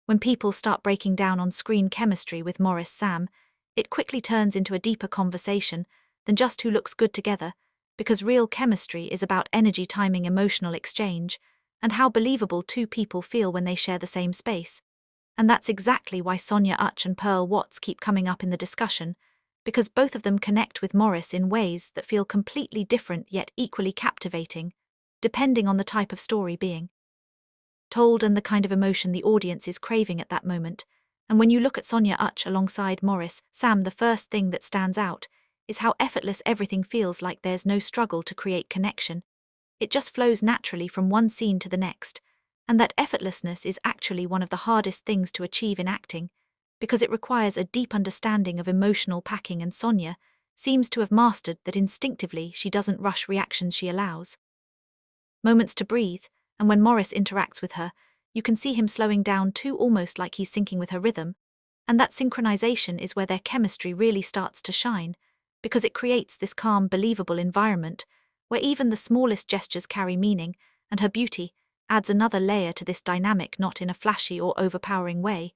When people start breaking down on-screen chemistry with Maurice Sam, it quickly turns into a deeper conversation than just who looks good together, because real chemistry is about energy, timing, emotional exchange, and how believable two people feel when they share the same space. And that's exactly why Sonia Uche and Pearl Watts keep coming up in the discussion, because both of them connect with Maurice in ways that feel completely different yet equally captivating, depending on the type of story being told and the kind of emotion the audience is craving at that moment. And when you look at Sonia Uche alongside Maurice Sam, the first thing that stands out is how effortless everything feels. Like there's no struggle to create connection. It just flows naturally from one scene to the next. And that effortlessness is actually one of the hardest things to achieve in acting, because it requires a deep understanding of emotional packing, and Sonia seems to have mastered that instinctively. She doesn't rush reactions, she allows moments to breathe, and when Maurice interacts with her, you can see him slowing down too, almost like he's syncing with her rhythm. And that synchronization is where their chemistry really starts to shine, because it creates this calm, believable environment where even the smallest gestures carry meaning, and her beauty adds another layer to this dynamic, not in a flashy or overpowering way,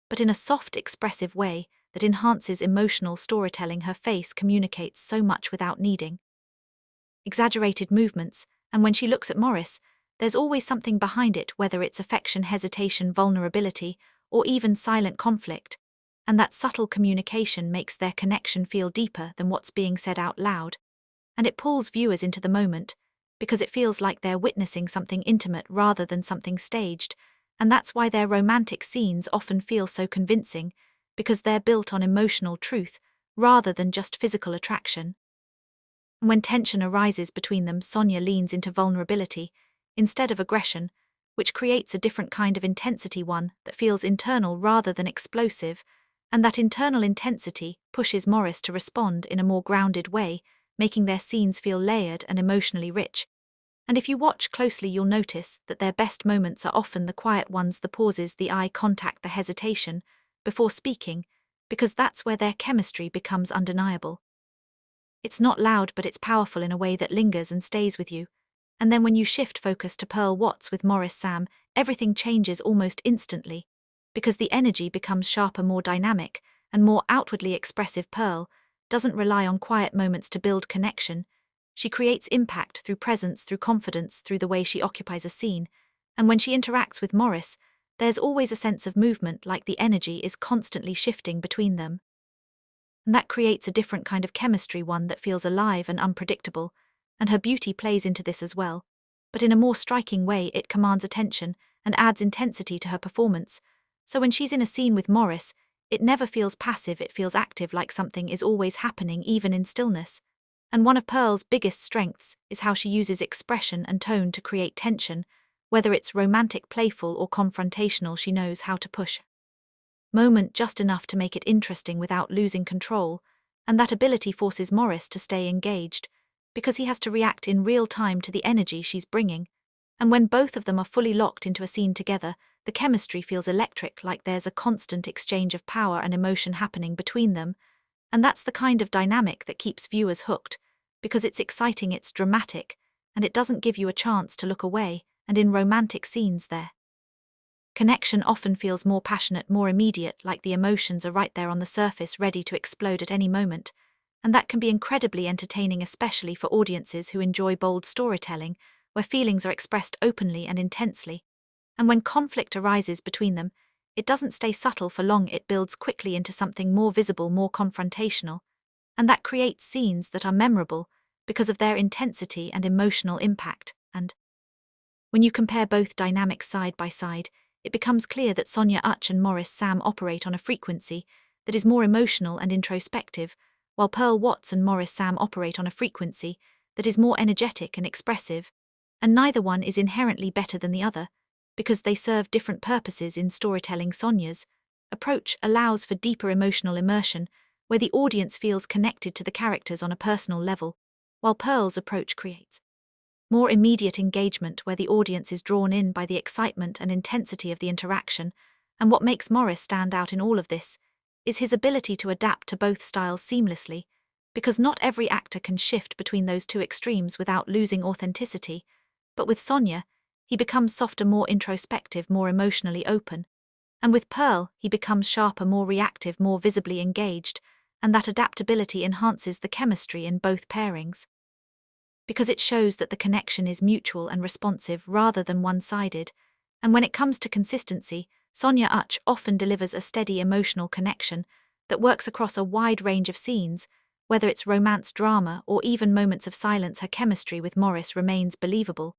but in a soft, expressive way that enhances emotional storytelling. Her face communicates so much without needing exaggerated movements, and when she looks at Maurice, there's always something behind it, whether it's affection, hesitation, vulnerability, or even silent conflict. And that subtle communication makes their connection feel deeper than what's being said out loud. And it pulls viewers into the moment, because it feels like they're witnessing something intimate rather than something staged. And that's why their romantic scenes often feel so convincing, because they're built on emotional truth rather than just physical attraction. When tension arises between them, Sonia leans into vulnerability instead of aggression, which creates a different kind of intensity, one that feels internal rather than explosive, and that internal intensity pushes Maurice to respond in a more grounded way, making their scenes feel layered and emotionally rich. And if you watch closely, you'll notice that their best moments are often the quiet ones, the pauses, the eye contact, the hesitation before speaking, because that's where their chemistry becomes undeniable. It's not loud, but it's powerful in a way that lingers and stays with you. And then when you shift focus to Pearl Watts with Maurice Sam, everything changes almost instantly, because the energy becomes sharper, more dynamic, and more outwardly expressive. Pearl doesn't rely on quiet moments to build connection. She creates impact through presence, through confidence, through the way she occupies a scene. And when she interacts with Maurice, there's always a sense of movement, like the energy is constantly shifting between them. And that creates a different kind of chemistry, one that feels alive and unpredictable. And her beauty plays into this as well, but in a more striking way. It commands attention and adds intensity to her performance. So when she's in a scene with Maurice, it never feels passive, it feels active, like something is always happening, even in stillness. And one of Pearl's biggest strengths is how she uses expression and tone to create tension. Whether it's romantic, playful, or confrontational, she knows how to push moment just enough to make it interesting without losing control, and that ability forces Maurice to stay engaged, because he has to react in real time to the energy she's bringing. And when both of them are fully locked into a scene together, the chemistry feels electric, like there's a constant exchange of power and emotion happening between them. And that's the kind of dynamic that keeps viewers hooked, because it's exciting, it's dramatic, and it doesn't give you a chance to look away. And in romantic scenes, their connection often feels more passionate, more immediate, like the emotions are right there on the surface, ready to explode at any moment. And that can be incredibly entertaining, especially for audiences who enjoy bold storytelling, where feelings are expressed openly and intensely. And when conflict arises between them, it doesn't stay subtle for long, it builds quickly into something more visible, more confrontational. And that creates scenes that are memorable because of their intensity and emotional impact. And when you compare both dynamics side by side, it becomes clear that Sonia Uche and Maurice Sam operate on a frequency that is more emotional and introspective, while Pearl Watts and Maurice Sam operate on a frequency that is more energetic and expressive. And neither one is inherently better than the other, because they serve different purposes in storytelling. Sonia's approach allows for deeper emotional immersion, where the audience feels connected to the characters on a personal level, while Pearl's approach creates more immediate engagement, where the audience is drawn in by the excitement and intensity of the interaction. And what makes Maurice stand out in all of this is his ability to adapt to both styles seamlessly, because not every actor can shift between those two extremes without losing authenticity. But with Sonia, he becomes softer, more introspective, more emotionally open. And with Pearl, he becomes sharper, more reactive, more visibly engaged, and that adaptability enhances the chemistry in both pairings. Because it shows that the connection is mutual and responsive rather than one-sided, and when it comes to consistency, Sonia Uche often delivers a steady emotional connection that works across a wide range of scenes, whether it's romance, drama, or even moments of silence. Her chemistry with Maurice remains believable,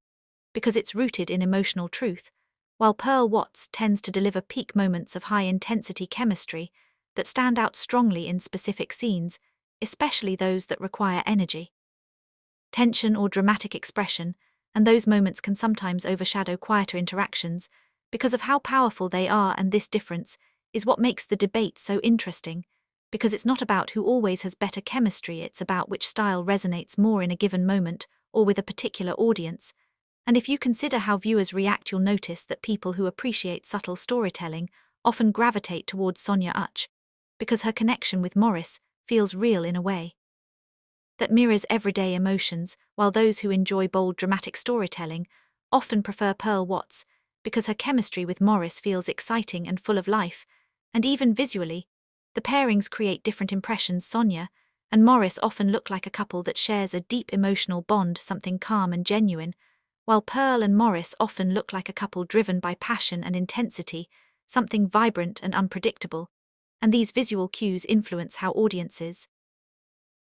because it's rooted in emotional truth, while Pearl Watts tends to deliver peak moments of high-intensity chemistry that stand out strongly in specific scenes, especially those that require energy, tension, or dramatic expression, and those moments can sometimes overshadow quieter interactions because of how powerful they are. And this difference is what makes the debate so interesting, because it's not about who always has better chemistry, it's about which style resonates more in a given moment or with a particular audience. And if you consider how viewers react, you'll notice that people who appreciate subtle storytelling often gravitate towards Sonia Uche, because her connection with Maurice feels real in a way that mirrors everyday emotions, while those who enjoy bold, dramatic storytelling often prefer Pearl Watts, because her chemistry with Maurice feels exciting and full of life, and even visually, the pairings create different impressions. Sonia and Maurice often look like a couple that shares a deep emotional bond, something calm and genuine, while Pearl and Maurice often look like a couple driven by passion and intensity, something vibrant and unpredictable, and these visual cues influence how audiences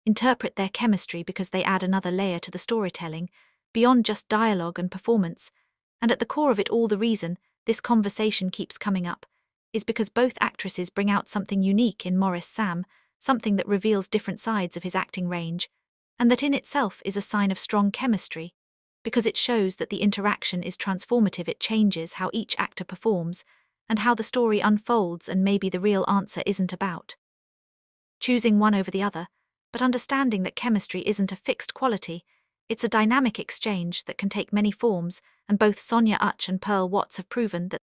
interpret their chemistry because they add another layer to the storytelling, beyond just dialogue and performance. And at the core of it all, the reason this conversation keeps coming up is because both actresses bring out something unique in Maurice Sam, something that reveals different sides of his acting range, and that in itself is a sign of strong chemistry, because it shows that the interaction is transformative. It changes how each actor performs and how the story unfolds, and maybe the real answer isn't about choosing one over the other, but understanding that chemistry isn't a fixed quality, it's a dynamic exchange that can take many forms, and both Sonia Uche and Pearl Watts have proven that